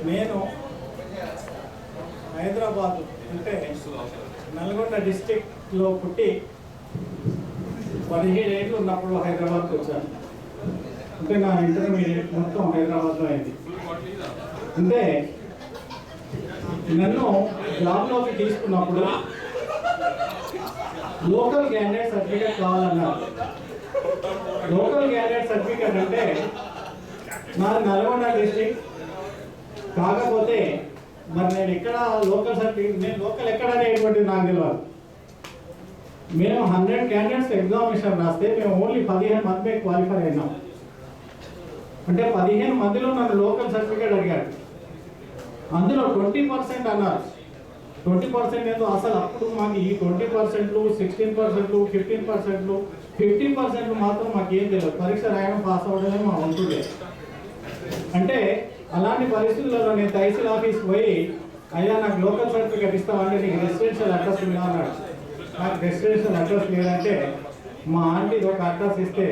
నేను హైదరాబాద్ అంటే నల్గొండ డిస్టిక్లో పుట్టి 17 ఏళ్ళు ఉన్నప్పుడు హైదరాబాద్కి వచ్చాను. అంటే నా ఇంటర్మీడియట్ మొత్తం హైదరాబాద్లో అయింది. అంటే నన్ను జాబ్లోకి తీసుకున్నప్పుడు లోకల్ క్యాండిడేట్ సర్టిఫికేట్ కావాలన్నారు. లోకల్ క్యాండిడేట్ సర్టిఫికేట్ అంటే నాది నల్గొండ డిస్టిక్, కాకపోతే మరి నేను ఎక్కడ లోకల్ సర్టిఫికేట్, నేను లోకల్ ఎక్కడ అనేటువంటిది నాకు తెలియదు. మేము 100 క్యాండిడేట్స్ ఎగ్జామినేషన్ రాస్తే మేము ఓన్లీ 15 మంది క్వాలిఫై అయినాం. అంటే 15 మందిలో నన్ను లోకల్ సర్టిఫికేట్ అడిగాడు. అందులో 20% అన్నారు. 20% ఏదో అసలు అప్పుడు మాకు ఈ 20%, 16%, 15%, 50% మాత్రం మాకు ఏం తెలియదు. పరీక్ష రాయడం, పాస్ అవ్వడమే మా ఉంటుంది. అంటే అలాంటి పరిస్థితుల్లో నేను తహసీల్ ఆఫీస్కి పోయి, అయ్యా నాకు లోకల్ సర్టిఫికేట్ ఇస్తామంటే నీకు రెసిడెన్షియల్ అడ్రస్ ఉందా అన్నాడు. నాకు రెసిడెన్షియల్ అడ్రస్ లేదంటే మా ఆంటీది ఒక అడ్రస్ ఇస్తే,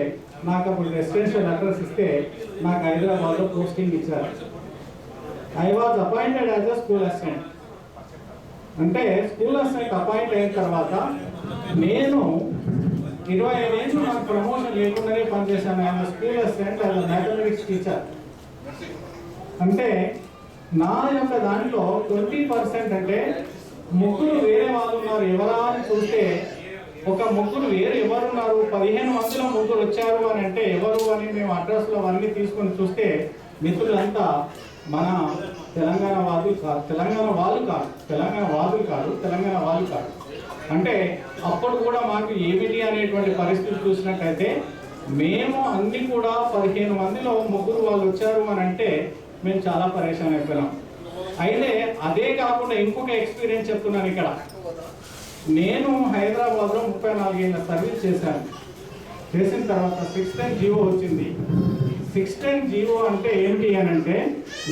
నాకు అప్పుడు రెసిడెన్షియల్ అడ్రస్ ఇస్తే నాకు హైదరాబాద్లో పోస్టింగ్ ఇచ్చారు. I was appointed as a school assistant. అంటే స్కూల్ అసిస్టెంట్ అపాయింట్ అయిన తర్వాత నేను 25 ఏళ్ళు నాకు ప్రమోషన్ లేకుండానే పనిచేశాను. ఆయన స్కూల్ అసిస్టెంట్, ఆయన మ్యాథమెటిక్స్ టీచర్. అంటే నా యొక్క దాంట్లో 20% అంటే ముగ్గురు వేరే వాళ్ళు ఉన్నారు. ఎవరా అని చూస్తే ఒక ముగ్గురు వేరే ఎవరున్నారు, 15 మందిలో ముగ్గురు వచ్చారు అని అంటే ఎవరు అని మేము అడ్రస్లో అవన్నీ తీసుకొని చూస్తే మిత్రులంతా మన తెలంగాణ వాళ్ళు కాదు. అంటే అప్పుడు కూడా మాకు ఏమిటి అనేటువంటి పరిస్థితి చూసినట్టయితే మేము అన్ని కూడా 15 మందిలో ముగ్గురు వాళ్ళు వచ్చారు అని అంటే మేము చాలా పరేషాన్ అయిపోయినాం. అయితే అదే కాకుండా ఇంకొక ఎక్స్పీరియన్స్ చెప్తున్నాను ఇక్కడ. నేను హైదరాబాద్లో 34 ఏళ్ళ సర్వీస్ చేశాను. చేసిన తర్వాత 610 జీవో వచ్చింది. 610 జీవో అంటే ఏంటి అని అంటే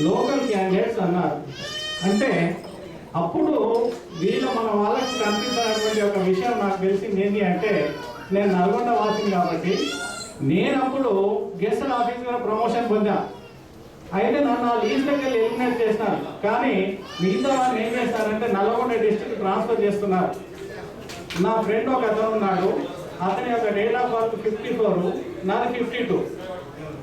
లోకల్ క్యాండిడేట్స్ అన్నారు. అంటే అప్పుడు వీళ్ళు మన వాళ్ళకి కనిపించినటువంటి ఒక విషయం నాకు తెలిసింది ఏంటి అంటే, నేను నల్గొండ వాసిని కాబట్టి నేను అప్పుడు గెస్టల్ ఆఫీసర్గా ప్రమోషన్ పొందా. అయితే నన్ను ఆ లీస్ట్ దగ్గర ఎలిమినేట్ చేస్తున్నారు. కానీ మిగతా వాళ్ళు ఏం చేస్తారంటే నల్గొండ డిస్ట్రిక్ట్ ట్రాన్స్ఫర్ చేస్తున్నారు. నా ఫ్రెండ్ ఒక అతను ఉన్నాడు, అతని యొక్క డేట్ ఆఫ్ బర్త్ 54, నాది 52.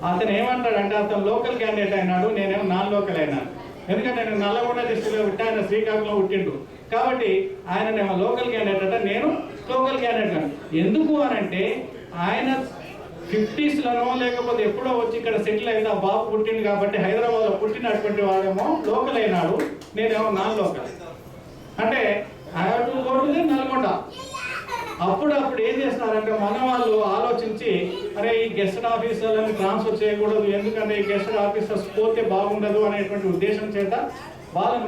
అతను ఏమంటాడంటే అతను లోకల్ క్యాండిడేట్ అయినాడు, నేనేమో నాన్ లోకల్ అయినాను. ఎందుకంటే నేను నల్గొండ డిస్ట్రిక్ట్లో పుట్టి, ఆయన శ్రీకాకుళంలో పుట్టిండు కాబట్టి ఆయననేమో లోకల్ క్యాండిడేట్ అంటే నేను లోకల్ క్యాండిడేట్ కాను. ఎందుకు అనంటే ఆయన 50sలోనో లేకపోతే ఎప్పుడో వచ్చి ఇక్కడ సెటిల్ అయింది, ఆ బాబు పుట్టింది కాబట్టి హైదరాబాద్లో పుట్టినటువంటి వాడేమో లోకల్ అయినాడు, నేనేమో నాన్ లోకల్. అంటే నల్గొండ. అప్పుడు ఏం చేస్తున్నారంటే మన వాళ్ళు ఆలోచించి, అరే ఈ గెస్టెడ్ ఆఫీసర్లను ట్రాన్స్ఫర్ చేయకూడదు, ఎందుకంటే ఈ గెస్టెడ్ ఆఫీసర్స్ పోతే బాగుండదు అనేటువంటి ఉద్దేశం చేత వాళ్ళని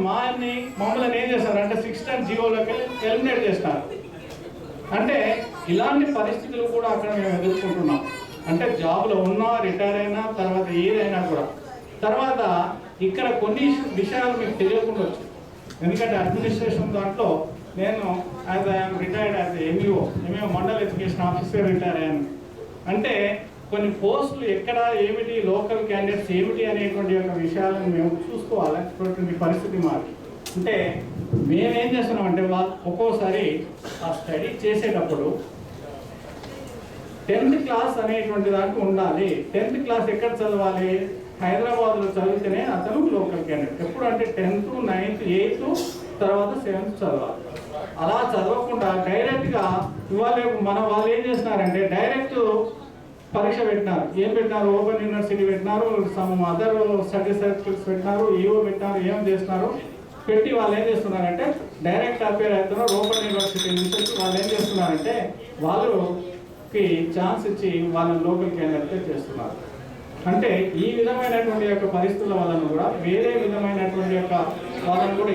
మమ్మల్ని ఏం చేస్తారంటే 610 జీవోలోకి ఎలిమినేట్ చేస్తారు. అంటే ఇలాంటి పరిస్థితులు కూడా అక్కడ మేము ఎదుర్కొంటున్నాం. అంటే జాబ్లో ఉన్నా, రిటైర్ అయినా, తర్వాత ఏదైనా కూడా. తర్వాత ఇక్కడ కొన్ని విషయాలు మీకు తెలియకుండా, ఎందుకంటే అడ్మినిస్ట్రేషన్ దాంట్లో నేను retired as MEO mandal education officer retire అయ్యాను. అంటే కొన్ని పోస్టులు ఎక్కడ ఏమిటి, లోకల్ క్యాండిడేట్స్ ఏమిటి అనేటువంటి యొక్క విషయాలను మేము చూసుకోవాలనేటువంటి పరిస్థితి మాది. అంటే మేమేం చేస్తున్నామంటే ఒక్కోసారి ఆ స్టడీ చేసేటప్పుడు 10th క్లాస్ అనేటువంటి దానికి ఉండాలి. 10th క్లాస్ ఎక్కడ చదవాలి, హైదరాబాద్లో చదివితేనే అతను లోకల్ క్యాండిడేట్. ఎప్పుడు అంటే 10th, 9th, 8th, తర్వాత 7th చదవాలి. అలా చదవకుండా డైరెక్ట్గా ఇవాళ మన వాళ్ళు ఏం చేస్తున్నారంటే డైరెక్ట్ పరీక్ష పెట్టినారు. ఏం పెట్టినారు, ఓపెన్ యూనివర్సిటీ పెట్టినారు, సమ్ అదర్ స్టడీ సర్టిఫికెట్స్ పెట్టినారు, ఈవో పెట్టినారు, ఏం చేస్తున్నారు పెట్టి వాళ్ళు ఏం చేస్తున్నారంటే డైరెక్ట్ అపేర్ అవుతున్నారు. ఓపెన్ యూనివర్సిటీ నుంచి వాళ్ళు ఏం చేస్తున్నారంటే వాళ్ళకి ఛాన్స్ ఇచ్చి వాళ్ళని లోకల్ క్యాండిడేట్ చేస్తున్నారు. అంటే ఈ విధమైనటువంటి యొక్క పరిస్థితుల వలన కూడా వేరే విధమైనటువంటి యొక్క వాళ్ళని కూడా